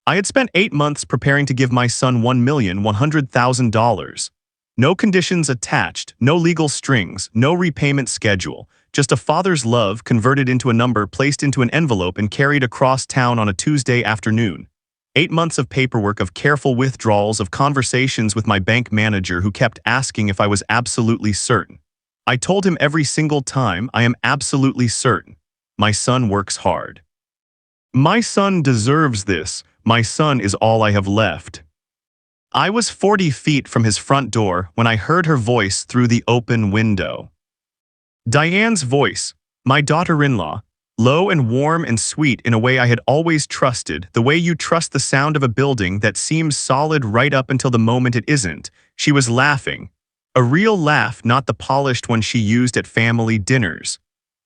I had spent 8 months preparing to give my son $1,100,000. No conditions attached, no legal strings, no repayment schedule, just a father's love converted into a number placed into an envelope and carried across town on a Tuesday afternoon. 8 months of paperwork, of careful withdrawals, of conversations with my bank manager who kept asking if I was absolutely certain. I told him every single time, I am absolutely certain. My son works hard. My son deserves this. My son is all I have left. I was 40 feet from his front door when I heard her voice through the open window. Diane's voice, my daughter-in-law, low and warm and sweet in a way I had always trusted, the way you trust the sound of a building that seems solid right up until the moment it isn't. She was laughing. A real laugh, not the polished one she used at family dinners.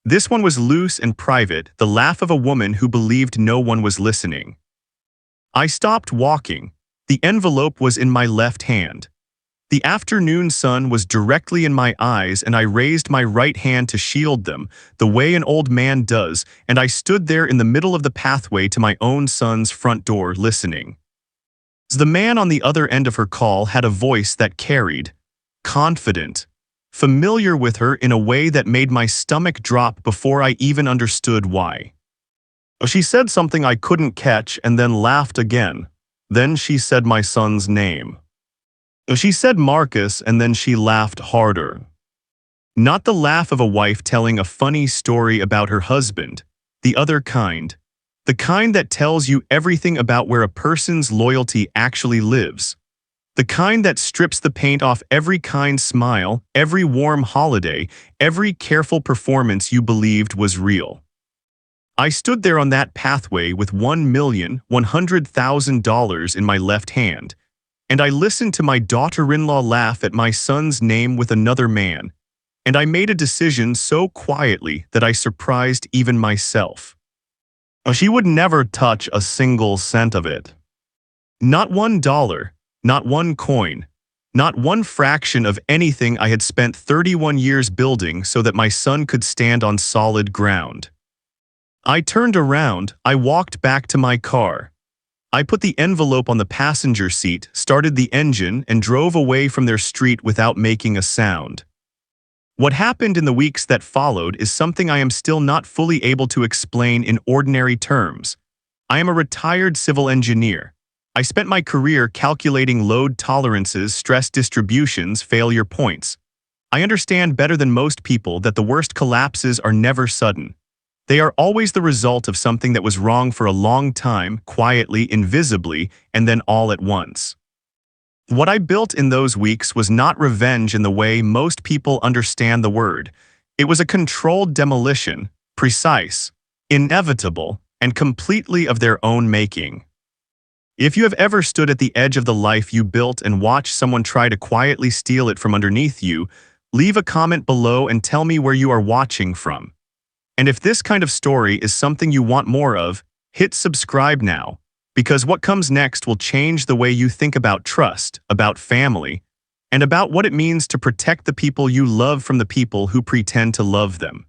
This one was loose and private, the laugh of a woman who believed no one was listening. I stopped walking. The envelope was in my left hand. The afternoon sun was directly in my eyes, and I raised my right hand to shield them, the way an old man does, and I stood there in the middle of the pathway to my own son's front door, listening. The man on the other end of her call had a voice that carried, confident, familiar with her in a way that made my stomach drop before I even understood why. She said something I couldn't catch and then laughed again. Then she said my son's name. She said Marcus, and then she laughed harder. Not the laugh of a wife telling a funny story about her husband, the other kind. The kind that tells you everything about where a person's loyalty actually lives. The kind that strips the paint off every kind smile, every warm holiday, every careful performance you believed was real. I stood there on that pathway with $1,100,000 in my left hand, and I listened to my daughter-in-law laugh at my son's name with another man, and I made a decision so quietly that I surprised even myself. She would never touch a single cent of it. Not $1, not one coin, not one fraction of anything I had spent 31 years building so that my son could stand on solid ground. I turned around, I walked back to my car. I put the envelope on the passenger seat, started the engine, and drove away from their street without making a sound. What happened in the weeks that followed is something I am still not fully able to explain in ordinary terms. I am a retired civil engineer. I spent my career calculating load tolerances, stress distributions, failure points. I understand better than most people that the worst collapses are never sudden. They are always the result of something that was wrong for a long time, quietly, invisibly, and then all at once. What I built in those weeks was not revenge in the way most people understand the word. It was a controlled demolition, precise, inevitable, and completely of their own making. If you have ever stood at the edge of the life you built and watched someone try to quietly steal it from underneath you, leave a comment below and tell me where you are watching from. And if this kind of story is something you want more of, hit subscribe now, because what comes next will change the way you think about trust, about family, and about what it means to protect the people you love from the people who pretend to love them.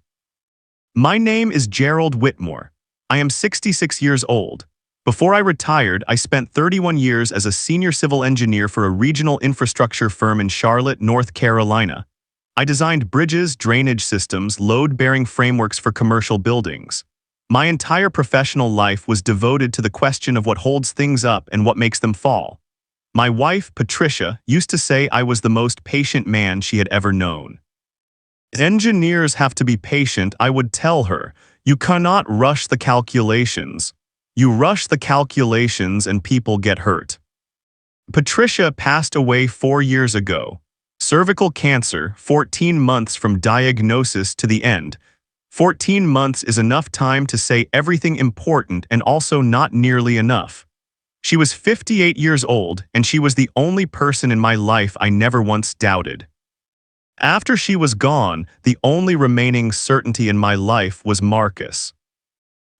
My name is Gerald Whitmore. I am 66 years old. Before I retired, I spent 31 years as a senior civil engineer for a regional infrastructure firm in Charlotte, North Carolina. I designed bridges, drainage systems, load-bearing frameworks for commercial buildings. My entire professional life was devoted to the question of what holds things up and what makes them fall. My wife, Patricia, used to say I was the most patient man she had ever known. Engineers have to be patient, I would tell her. You cannot rush the calculations. You rush the calculations and people get hurt. Patricia passed away 4 years ago. Cervical cancer, 14 months from diagnosis to the end. 14 months is enough time to say everything important and also not nearly enough. She was 58 years old, and she was the only person in my life I never once doubted. After she was gone, the only remaining certainty in my life was Marcus.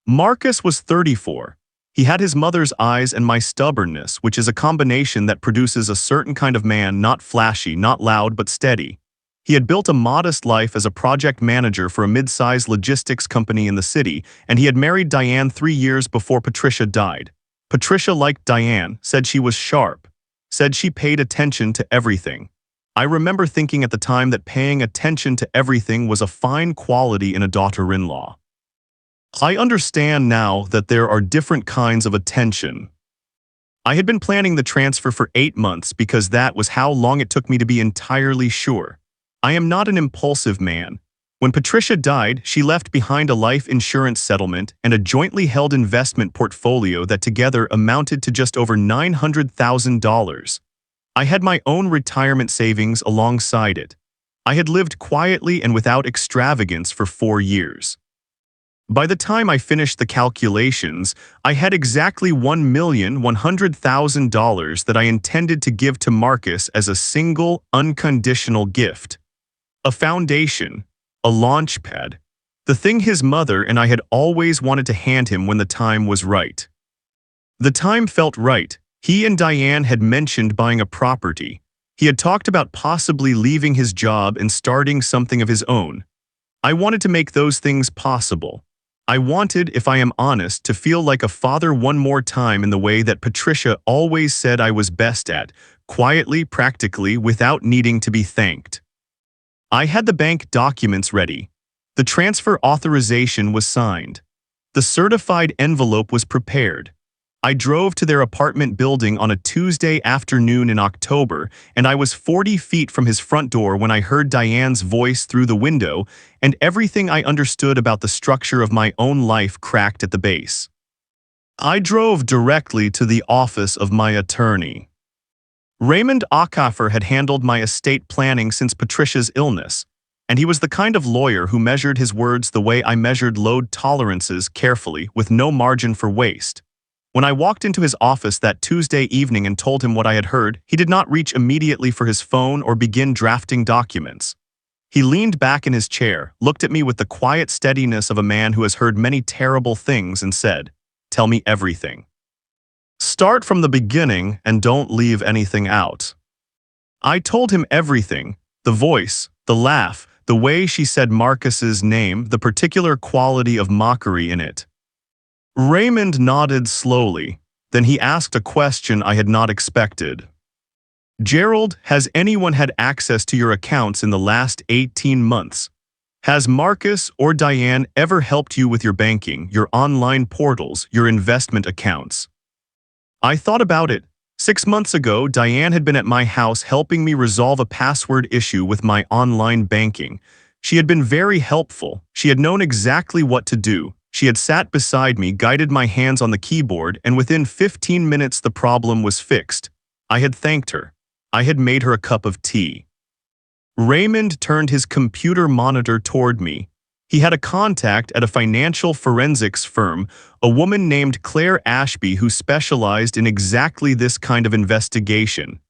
Marcus was 34. He had his mother's eyes and my stubbornness, which is a combination that produces a certain kind of man, not flashy, not loud, but steady. He had built a modest life as a project manager for a mid-sized logistics company in the city, and he had married Diane 3 years before Patricia died. Patricia liked Diane, said she was sharp, said she paid attention to everything. I remember thinking at the time that paying attention to everything was a fine quality in a daughter-in-law. I understand now that there are different kinds of attention. I had been planning the transfer for 8 months because that was how long it took me to be entirely sure. I am not an impulsive man. When Patricia died, she left behind a life insurance settlement and a jointly held investment portfolio that together amounted to just over $900,000. I had my own retirement savings alongside it. I had lived quietly and without extravagance for 4 years. By the time I finished the calculations, I had exactly $1,100,000 that I intended to give to Marcus as a single, unconditional gift. A foundation, a launch pad, the thing his mother and I had always wanted to hand him when the time was right. The time felt right. He and Diane had mentioned buying a property. He had talked about possibly leaving his job and starting something of his own. I wanted to make those things possible. I wanted, if I am honest, to feel like a father one more time in the way that Patricia always said I was best at, quietly, practically, without needing to be thanked. I had the bank documents ready. The transfer authorization was signed. The certified envelope was prepared. I drove to their apartment building on a Tuesday afternoon in October, and I was 40 feet from his front door when I heard Diane's voice through the window, and everything I understood about the structure of my own life cracked at the base. I drove directly to the office of my attorney. Raymond Acoffer had handled my estate planning since Patricia's illness, and he was the kind of lawyer who measured his words the way I measured load tolerances, carefully, with no margin for waste. When I walked into his office that Tuesday evening and told him what I had heard, he did not reach immediately for his phone or begin drafting documents. He leaned back in his chair, looked at me with the quiet steadiness of a man who has heard many terrible things and said, "Tell me everything. Start from the beginning and don't leave anything out." I told him everything, the voice, the laugh, the way she said Marcus's name, the particular quality of mockery in it. Raymond nodded slowly, then he asked a question I had not expected. "Gerald, has anyone had access to your accounts in the last 18 months? Has Marcus or Diane ever helped you with your banking, your online portals, your investment accounts?" I thought about it. 6 months ago, Diane had been at my house helping me resolve a password issue with my online banking. She had been very helpful. She had known exactly what to do. She had sat beside me, guided my hands on the keyboard, and within 15 minutes the problem was fixed. I had thanked her. I had made her a cup of tea. Raymond turned his computer monitor toward me. He had a contact at a financial forensics firm, a woman named Claire Ashby who specialized in exactly this kind of investigation.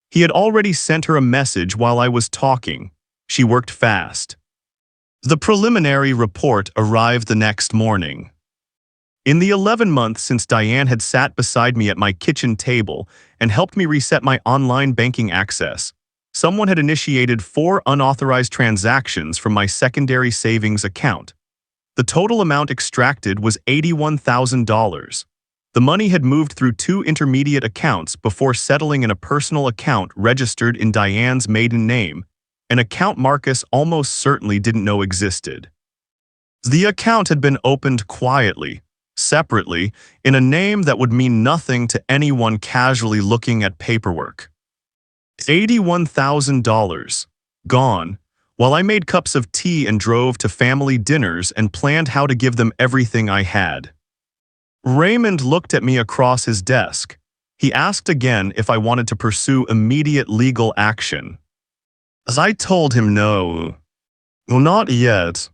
He had already sent her a message while I was talking. She worked fast. The preliminary report arrived the next morning. In the 11 months since Diane had sat beside me at my kitchen table and helped me reset my online banking access, someone had initiated 4 unauthorized transactions from my secondary savings account. The total amount extracted was $81,000. The money had moved through 2 intermediate accounts before settling in a personal account registered in Diane's maiden name, an account Marcus almost certainly didn't know existed. The account had been opened quietly, separately, in a name that would mean nothing to anyone casually looking at paperwork. $81,000. Gone, while I made cups of tea and drove to family dinners and planned how to give them everything I had. Raymond looked at me across his desk. He asked again if I wanted to pursue immediate legal action. As I told him no. Well, not yet.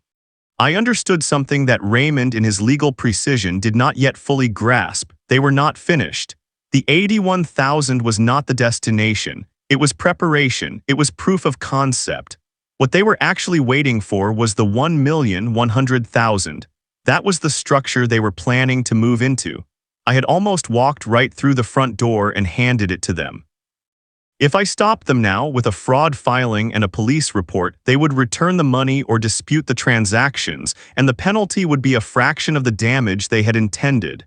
I understood something that Raymond in his legal precision did not yet fully grasp. They were not finished. The $81,000 was not the destination. It was preparation. It was proof of concept. What they were actually waiting for was the $1,100,000. That was the structure they were planning to move into. I had almost walked right through the front door and handed it to them. If I stopped them now with a fraud filing and a police report, they would return the money or dispute the transactions, and the penalty would be a fraction of the damage they had intended.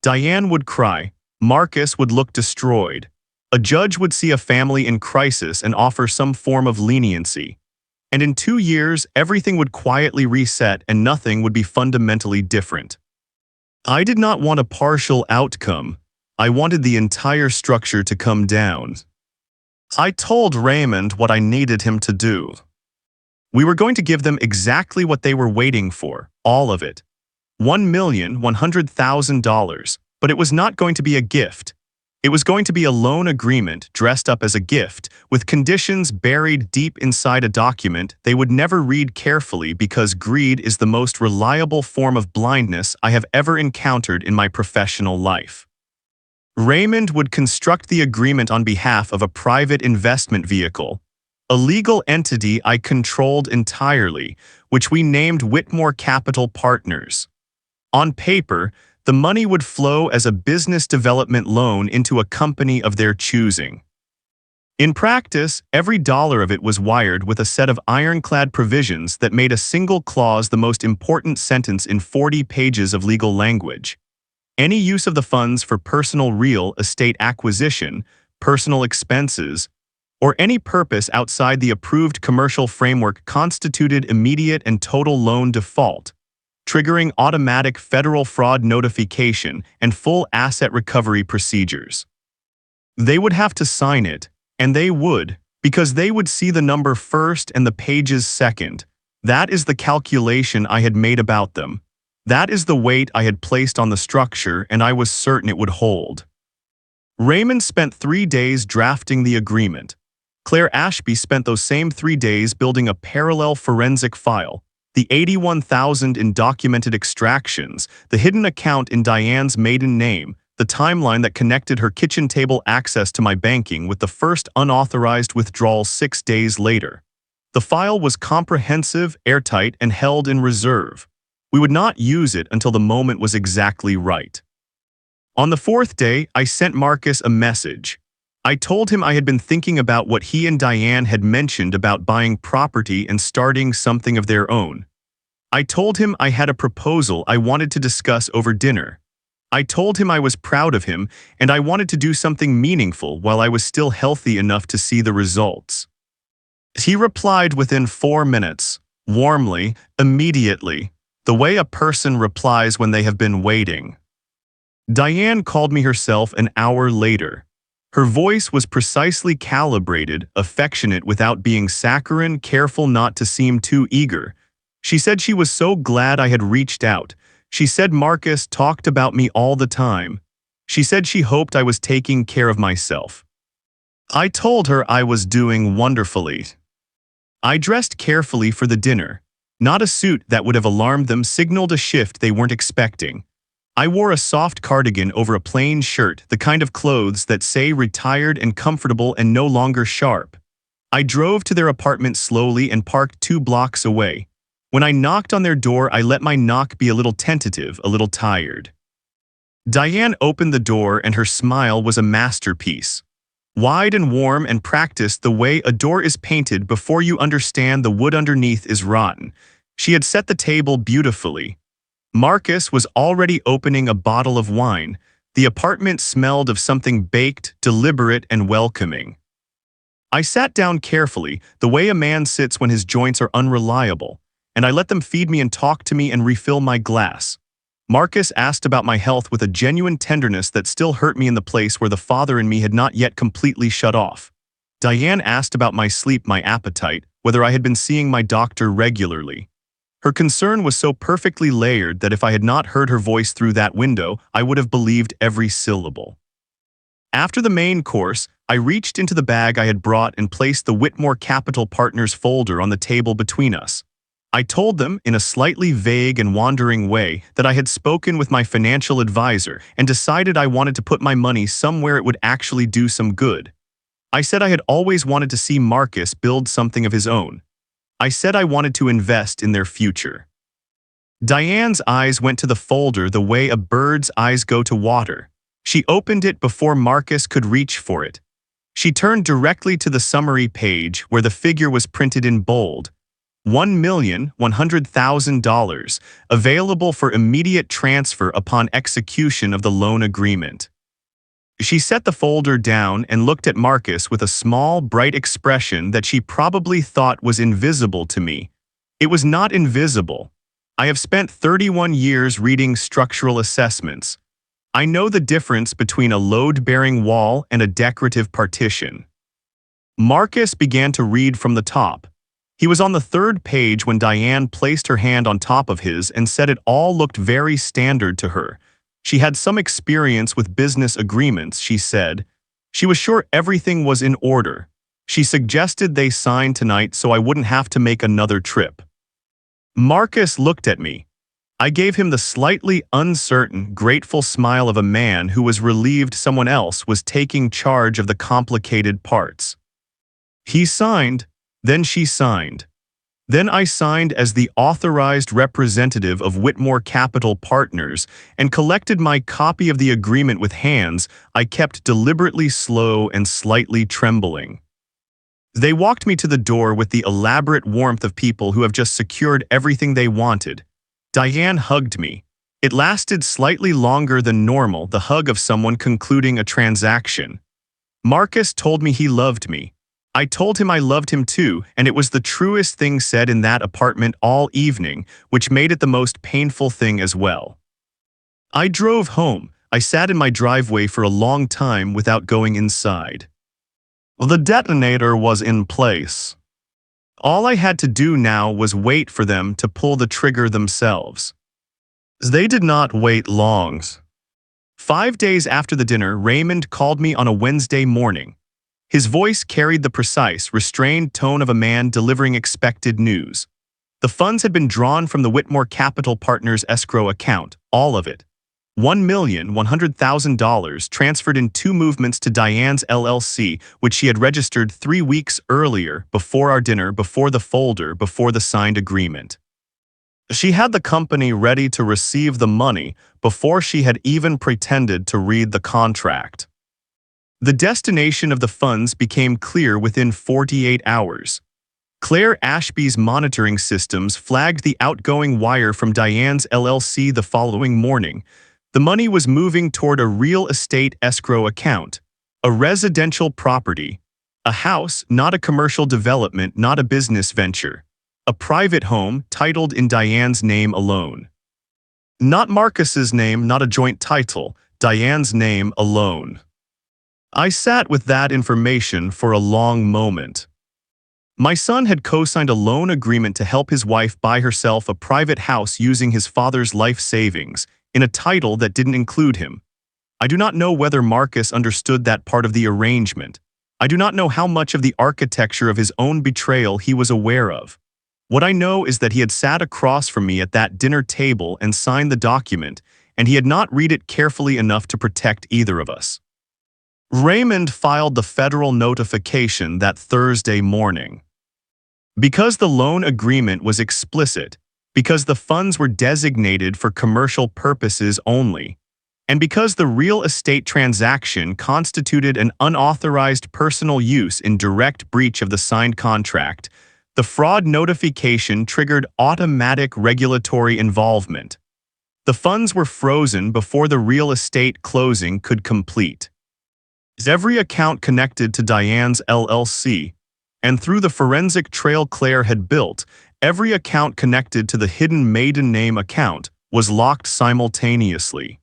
Diane would cry. Marcus would look destroyed. A judge would see a family in crisis and offer some form of leniency. And in 2 years, everything would quietly reset and nothing would be fundamentally different. I did not want a partial outcome. I wanted the entire structure to come down. I told Raymond what I needed him to do. We were going to give them exactly what they were waiting for, all of it. $1,100,000, but it was not going to be a gift. It was going to be a loan agreement dressed up as a gift, with conditions buried deep inside a document they would never read carefully because greed is the most reliable form of blindness I have ever encountered in my professional life. Raymond would construct the agreement on behalf of a private investment vehicle, a legal entity I controlled entirely, which we named Whitmore Capital Partners. On paper, the money would flow as a business development loan into a company of their choosing. In practice, every dollar of it was wired with a set of ironclad provisions that made a single clause the most important sentence in 40 pages of legal language. Any use of the funds for personal real estate acquisition, personal expenses, or any purpose outside the approved commercial framework constituted immediate and total loan default, triggering automatic federal fraud notification and full asset recovery procedures. They would have to sign it, and they would, because they would see the number first and the pages second. That is the calculation I had made about them. That is the weight I had placed on the structure, and I was certain it would hold. Raymond spent 3 days drafting the agreement. Claire Ashby spent those same 3 days building a parallel forensic file, the 81,000 undocumented extractions, the hidden account in Diane's maiden name, the timeline that connected her kitchen table access to my banking with the first unauthorized withdrawal 6 days later. The file was comprehensive, airtight, and held in reserve. We would not use it until the moment was exactly right. On the 4th day, I sent Marcus a message. I told him I had been thinking about what he and Diane had mentioned about buying property and starting something of their own. I told him I had a proposal I wanted to discuss over dinner. I told him I was proud of him and I wanted to do something meaningful while I was still healthy enough to see the results. He replied within 4 minutes, warmly, immediately, the way a person replies when they have been waiting. Diane called me herself an hour later. Her voice was precisely calibrated, affectionate without being saccharine, careful not to seem too eager. She said she was so glad I had reached out. She said Marcus talked about me all the time. She said she hoped I was taking care of myself. I told her I was doing wonderfully. I dressed carefully for the dinner. Not a suit that would have alarmed them signaled a shift they weren't expecting. I wore a soft cardigan over a plain shirt, the kind of clothes that say retired and comfortable and no longer sharp. I drove to their apartment slowly and parked 2 blocks away. When I knocked on their door, I let my knock be a little tentative, a little tired. Diane opened the door and her smile was a masterpiece. Wide and warm and practiced the way a door is painted before you understand the wood underneath is rotten. She had set the table beautifully. Marcus was already opening a bottle of wine. The apartment smelled of something baked, deliberate, and welcoming. I sat down carefully, the way a man sits when his joints are unreliable, and I let them feed me and talk to me and refill my glass. Marcus asked about my health with a genuine tenderness that still hurt me in the place where the father in me had not yet completely shut off. Diane asked about my sleep, my appetite, whether I had been seeing my doctor regularly. Her concern was so perfectly layered that if I had not heard her voice through that window, I would have believed every syllable. After the main course, I reached into the bag I had brought and placed the Whitmore Capital Partners folder on the table between us. I told them, in a slightly vague and wandering way, that I had spoken with my financial advisor and decided I wanted to put my money somewhere it would actually do some good. I said I had always wanted to see Marcus build something of his own. I said I wanted to invest in their future. Diane's eyes went to the folder the way a bird's eyes go to water. She opened it before Marcus could reach for it. She turned directly to the summary page where the figure was printed in bold. $1,100,000, available for immediate transfer upon execution of the loan agreement. She set the folder down and looked at Marcus with a small, bright expression that she probably thought was invisible to me. It was not invisible. I have spent 31 years reading structural assessments. I know the difference between a load-bearing wall and a decorative partition. Marcus began to read from the top. He was on the third page when Diane placed her hand on top of his and said it all looked very standard to her. She had some experience with business agreements, she said. She was sure everything was in order. She suggested they sign tonight so I wouldn't have to make another trip. Marcus looked at me. I gave him the slightly uncertain, grateful smile of a man who was relieved someone else was taking charge of the complicated parts. He signed, then she signed. Then I signed as the authorized representative of Whitmore Capital Partners and collected my copy of the agreement with hands I kept deliberately slow and slightly trembling. They walked me to the door with the elaborate warmth of people who have just secured everything they wanted. Diane hugged me. It lasted slightly longer than normal, the hug of someone concluding a transaction. Marcus told me he loved me. I told him I loved him too, and it was the truest thing said in that apartment all evening, which made it the most painful thing as well. I drove home. I sat in my driveway for a long time without going inside. The detonator was in place. All I had to do now was wait for them to pull the trigger themselves. They did not wait long. 5 days after the dinner, Raymond called me on a Wednesday morning. His voice carried the precise, restrained tone of a man delivering expected news. The funds had been drawn from the Whitmore Capital Partners escrow account, all of it. $1,100,000 transferred in 2 movements to Diane's LLC, which she had registered 3 weeks earlier, before our dinner, before the folder, before the signed agreement. She had the company ready to receive the money before she had even pretended to read the contract. The destination of the funds became clear within 48 hours. Claire Ashby's monitoring systems flagged the outgoing wire from Diane's LLC the following morning. The money was moving toward a real estate escrow account, a residential property, a house, not a commercial development, not a business venture, a private home titled in Diane's name alone. Not Marcus's name, not a joint title, Diane's name alone. I sat with that information for a long moment. My son had co-signed a loan agreement to help his wife buy herself a private house using his father's life savings, in a title that didn't include him. I do not know whether Marcus understood that part of the arrangement. I do not know how much of the architecture of his own betrayal he was aware of. What I know is that he had sat across from me at that dinner table and signed the document, and he had not read it carefully enough to protect either of us. Raymond filed the federal notification that Thursday morning. Because the loan agreement was explicit, because the funds were designated for commercial purposes only, and because the real estate transaction constituted an unauthorized personal use in direct breach of the signed contract, the fraud notification triggered automatic regulatory involvement. The funds were frozen before the real estate closing could complete. Every account connected to Diane's LLC, and through the forensic trail Claire had built, every account connected to the hidden maiden name account was locked simultaneously.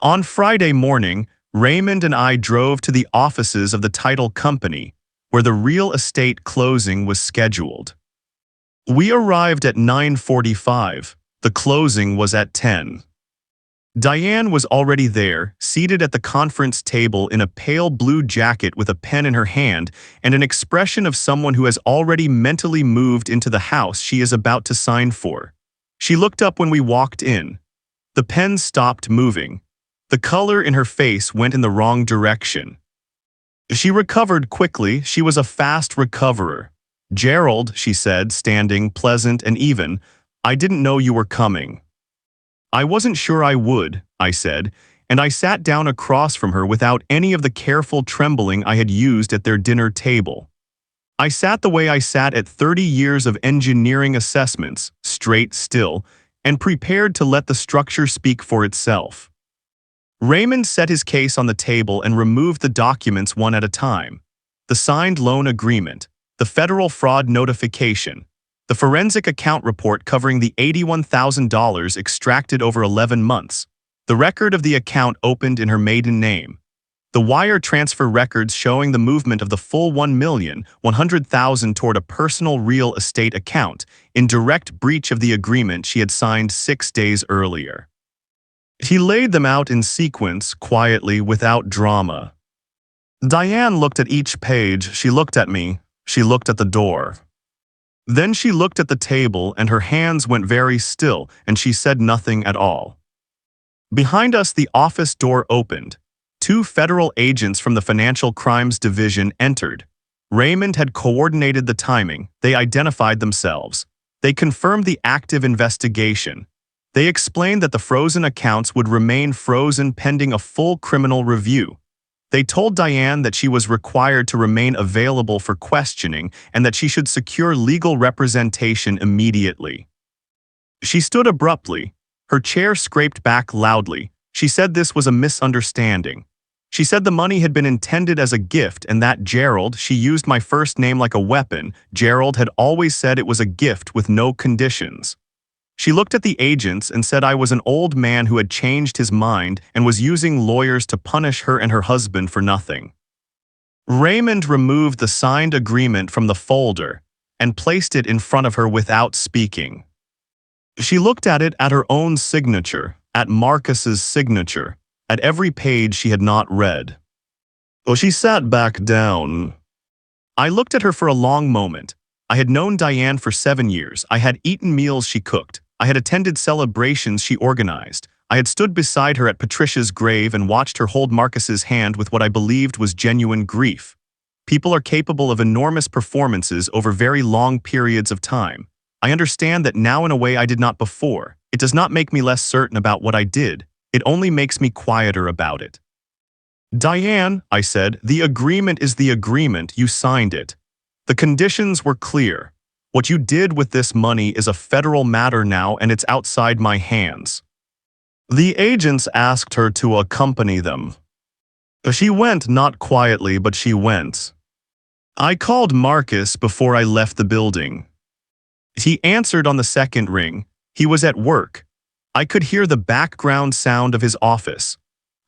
On Friday morning, Raymond and I drove to the offices of the title company, where the real estate closing was scheduled. We arrived at 9:45. The closing was at 10. Diane was already there, seated at the conference table in a pale blue jacket with a pen in her hand and an expression of someone who has already mentally moved into the house she is about to sign for. She looked up when we walked in. The pen stopped moving. The color in her face went in the wrong direction. She recovered quickly. She was a fast recoverer. "Gerald," she said, standing pleasant and even, "I didn't know you were coming." "I wasn't sure I would," I said, and I sat down across from her without any of the careful trembling I had used at their dinner table. I sat the way I sat at 30 years of engineering assessments, straight still, and prepared to let the structure speak for itself. Raymond set his case on the table and removed the documents one at a time. The signed loan agreement, the federal fraud notification, the forensic account report covering the $81,000 extracted over 11 months, the record of the account opened in her maiden name, the wire transfer records showing the movement of the full $1,100,000 toward a personal real estate account in direct breach of the agreement she had signed 6 days earlier. He laid them out in sequence, quietly, without drama. Diane looked at each page, she looked at me, she looked at the door. Then she looked at the table and her hands went very still and she said nothing at all. Behind us the office door opened. 2 federal agents from the Financial Crimes Division entered. Raymond had coordinated the timing, they identified themselves. They confirmed the active investigation. They explained that the frozen accounts would remain frozen pending a full criminal review. They told Diane that she was required to remain available for questioning and that she should secure legal representation immediately. She stood abruptly. Her chair scraped back loudly. She said this was a misunderstanding. She said the money had been intended as a gift and that Gerald, she used my first name like a weapon, Gerald had always said it was a gift with no conditions. She looked at the agents and said I was an old man who had changed his mind and was using lawyers to punish her and her husband for nothing. Raymond removed the signed agreement from the folder and placed it in front of her without speaking. She looked at it, at her own signature, at Marcus's signature, at every page she had not read. Oh, she sat back down. I looked at her for a long moment. I had known Diane for 7 years. I had eaten meals she cooked. I had attended celebrations she organized. I had stood beside her at Patricia's grave and watched her hold Marcus's hand with what I believed was genuine grief. People are capable of enormous performances over very long periods of time. I understand that now in a way I did not before. It does not make me less certain about what I did. It only makes me quieter about it. Diane, I said, the agreement is the agreement, you signed it. The conditions were clear. What you did with this money is a federal matter now and it's outside my hands. The agents asked her to accompany them. She went, not quietly, but she went. I called Marcus before I left the building. He answered on the second ring. He was at work. I could hear the background sound of his office.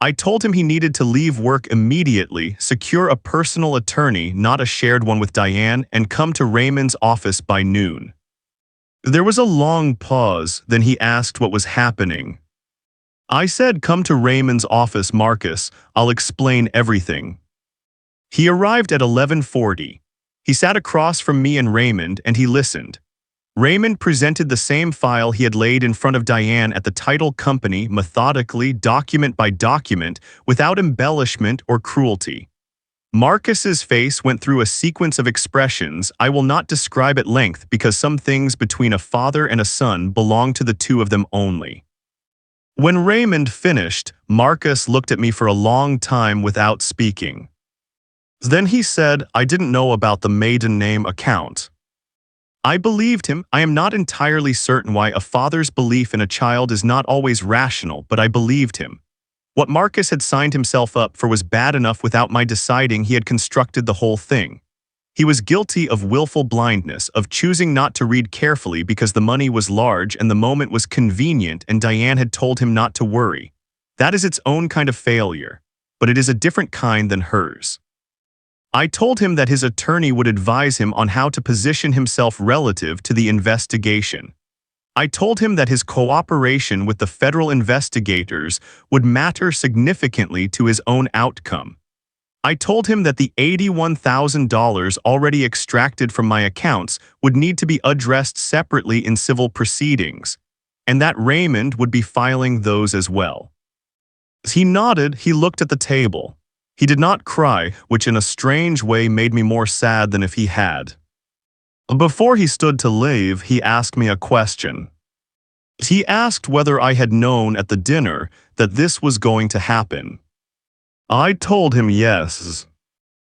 I told him he needed to leave work immediately, secure a personal attorney, not a shared one with Diane, and come to Raymond's office by noon. There was a long pause, then he asked what was happening. I said, come to Raymond's office, Marcus, I'll explain everything. He arrived at 11:40. He sat across from me and Raymond, and he listened. Raymond presented the same file he had laid in front of Diane at the title company methodically, document by document, without embellishment or cruelty. Marcus's face went through a sequence of expressions I will not describe at length because some things between a father and a son belong to the two of them only. When Raymond finished, Marcus looked at me for a long time without speaking. Then he said, I didn't know about the maiden name account. I believed him. I am not entirely certain why a father's belief in a child is not always rational, but I believed him. What Marcus had signed himself up for was bad enough without my deciding he had constructed the whole thing. He was guilty of willful blindness, of choosing not to read carefully because the money was large and the moment was convenient and Diane had told him not to worry. That is its own kind of failure, but it is a different kind than hers. I told him that his attorney would advise him on how to position himself relative to the investigation. I told him that his cooperation with the federal investigators would matter significantly to his own outcome. I told him that the $81,000 already extracted from my accounts would need to be addressed separately in civil proceedings, and that Raymond would be filing those as well. He nodded, he looked at the table. He did not cry, which in a strange way made me more sad than if he had. Before he stood to leave, he asked me a question. He asked whether I had known at the dinner that this was going to happen. I told him yes.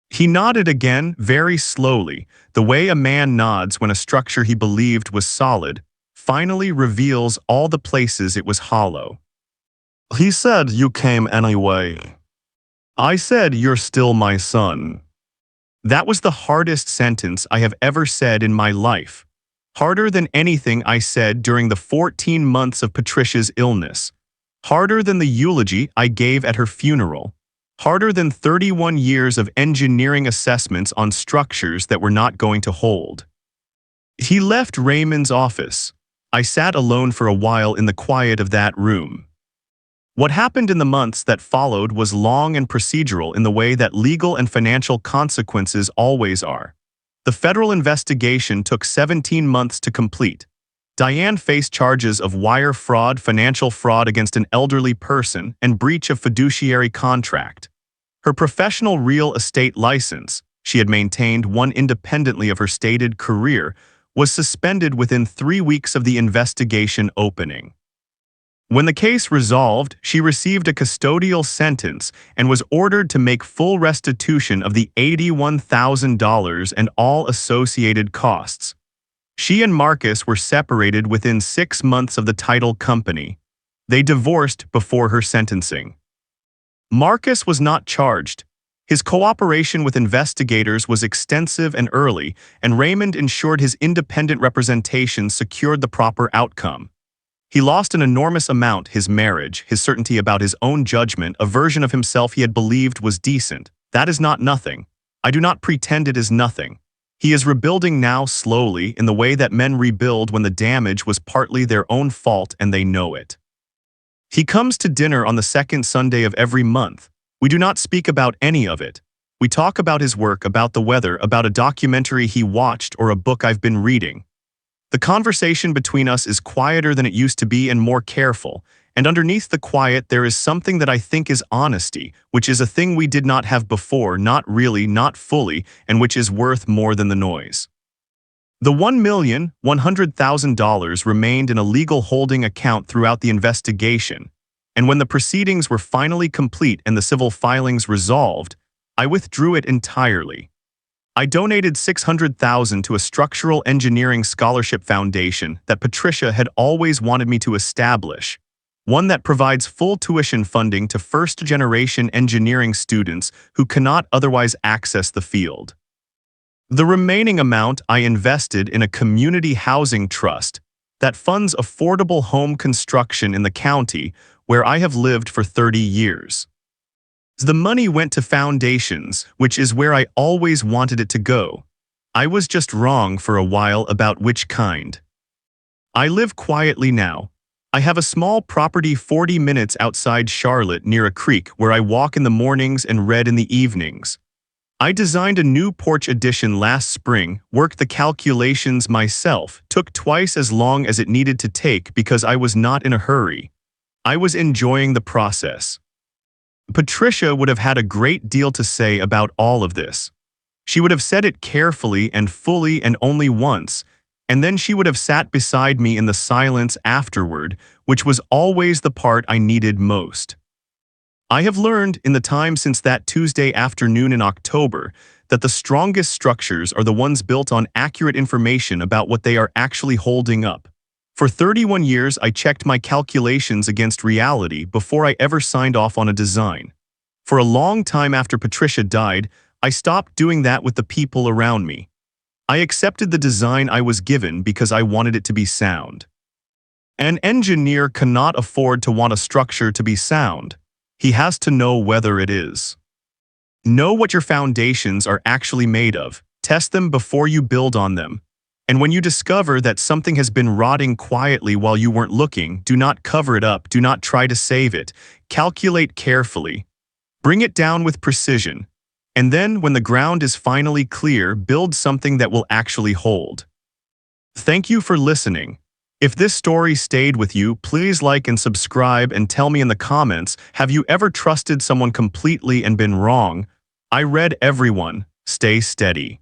He nodded again, very slowly, the way a man nods when a structure he believed was solid finally reveals all the places it was hollow. He said, "You came anyway." I said, "You're still my son." That was the hardest sentence I have ever said in my life. Harder than anything I said during the 14 months of Patricia's illness. Harder than the eulogy I gave at her funeral. Harder than 31 years of engineering assessments on structures that were not going to hold. He left Raymond's office. I sat alone for a while in the quiet of that room. What happened in the months that followed was long and procedural in the way that legal and financial consequences always are. The federal investigation took 17 months to complete. Diane faced charges of wire fraud, financial fraud against an elderly person, and breach of fiduciary contract. Her professional real estate license, she had maintained one independently of her stated career, was suspended within 3 weeks of the investigation opening. When the case resolved, she received a custodial sentence and was ordered to make full restitution of the $81,000 and all associated costs. She and Marcus were separated within 6 months of the title company. They divorced before her sentencing. Marcus was not charged. His cooperation with investigators was extensive and early, and Raymond ensured his independent representation secured the proper outcome. He lost an enormous amount: his marriage, his certainty about his own judgment, a version of himself he had believed was decent. That is not nothing. I do not pretend it is nothing. He is rebuilding now slowly in the way that men rebuild when the damage was partly their own fault and they know it. He comes to dinner on the second Sunday of every month. We do not speak about any of it. We talk about his work, about the weather, about a documentary he watched or a book I've been reading. The conversation between us is quieter than it used to be and more careful, and underneath the quiet there is something that I think is honesty, which is a thing we did not have before, not really, not fully, and which is worth more than the noise. The $1,100,000 remained in a legal holding account throughout the investigation, and when the proceedings were finally complete and the civil filings resolved, I withdrew it entirely. I donated $600,000 to a structural engineering scholarship foundation that Patricia had always wanted me to establish, one that provides full tuition funding to first-generation engineering students who cannot otherwise access the field. The remaining amount I invested in a community housing trust that funds affordable home construction in the county where I have lived for 30 years. The money went to foundations, which is where I always wanted it to go. I was just wrong for a while about which kind. I live quietly now. I have a small property 40 minutes outside Charlotte near a creek where I walk in the mornings and read in the evenings. I designed a new porch addition last spring, worked the calculations myself, took twice as long as it needed to take because I was not in a hurry. I was enjoying the process. Patricia would have had a great deal to say about all of this. She would have said it carefully and fully and only once, and then she would have sat beside me in the silence afterward, which was always the part I needed most. I have learned in the time since that Tuesday afternoon in October that the strongest structures are the ones built on accurate information about what they are actually holding up. For 31 years, I checked my calculations against reality before I ever signed off on a design. For a long time after Patricia died, I stopped doing that with the people around me. I accepted the design I was given because I wanted it to be sound. An engineer cannot afford to want a structure to be sound. He has to know whether it is. Know what your foundations are actually made of. Test them before you build on them. And when you discover that something has been rotting quietly while you weren't looking, do not cover it up, do not try to save it. Calculate carefully. Bring it down with precision. And then, when the ground is finally clear, build something that will actually hold. Thank you for listening. If this story stayed with you, please like and subscribe and tell me in the comments, have you ever trusted someone completely and been wrong? I read everyone. Stay steady.